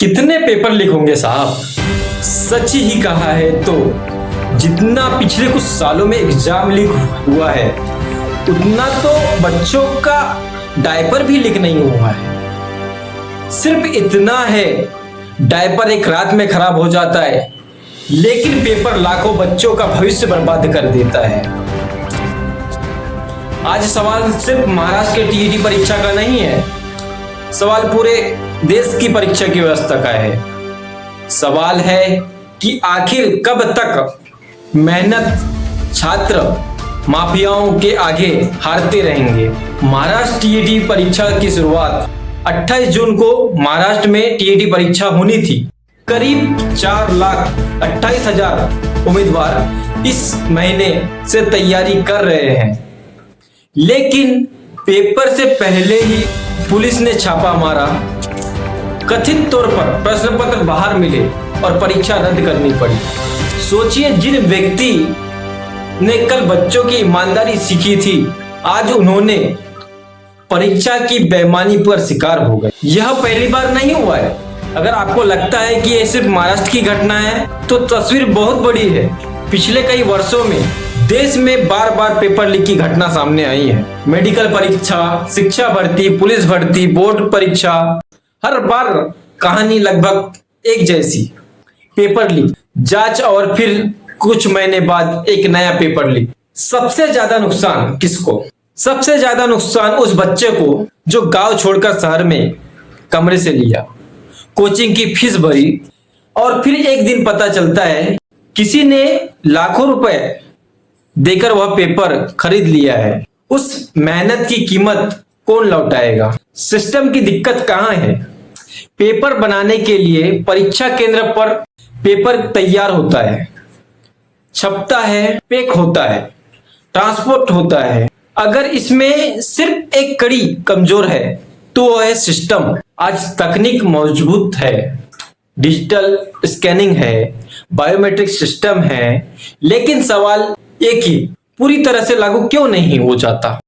कितने paper leak होंगे साहब। सच ही कहा है तो जितना पिछले कुछ सालों में एग्जाम लीक हुआ है उतना तो बच्चों का डायपर भी लीक नहीं हुआ है। सिर्फ इतना है, डायपर एक रात में खराब हो जाता है लेकिन पेपर लाखों बच्चों का भविष्य बर्बाद कर देता है। आज सवाल सिर्फ महाराष्ट्र के टीईटी परीक्षा का नहीं है, सवाल पूरे देश की परीक्षा की व्यवस्था का है। सवाल है कि आखिर कब तक मेहनत छात्र माफियाओं के आगे हारते रहेंगे। महाराष्ट्र टीईटी परीक्षा की शुरुआत 28 जून को महाराष्ट्र में टीईटी परीक्षा होनी थी। करीब 4,28,000 उम्मीदवार इस महीने से तैयारी कर रहे हैं, लेकिन पेपर से पहले ही पुलिस ने छापा मारा। कथित तौर पर प्रश्न पत्र बाहर मिले और परीक्षा रद्द करनी पड़ी। सोचिए, जिन व्यक्ति ने कल बच्चों की ईमानदारी सीखी थी आज उन्होंने परीक्षा की बेईमानी पर शिकार हो गए। यह पहली बार नहीं हुआ है। अगर आपको लगता है कि यह सिर्फ महाराष्ट्र की घटना है तो तस्वीर बहुत बड़ी है। पिछले कई वर्षों में देश में बार बार पेपर लीक की घटना सामने आई है। मेडिकल परीक्षा, शिक्षा भर्ती, पुलिस भर्ती, बोर्ड परीक्षा, हर बार कहानी लगभग एक जैसी। पेपर लीक, जांच और फिर कुछ महीने बाद एक नया पेपर लीक। सबसे ज्यादा नुकसान किसको? सबसे ज्यादा नुकसान उस बच्चे को जो गांव छोड़कर शहर में कमरे से लिया, कोचिंग की फीस भरी और फिर एक दिन पता चलता है किसी ने लाखों रुपए देकर वह पेपर खरीद लिया है। उस मेहनत की कीमत कौन लौटाएगा? सिस्टम की दिक्कत कहां है? पेपर बनाने के लिए परीक्षा केंद्र पर पेपर तैयार होता है, छपता है, पैक होता है, ट्रांसपोर्ट होता है। अगर इसमें सिर्फ एक कड़ी कमजोर है तो वह है सिस्टम। आज तकनीक मजबूत है, डिजिटल स्कैनिंग है, बायोमेट्रिक सिस्टम है, लेकिन सवाल एक ही, पूरी तरह से लागू क्यों नहीं हो जाता?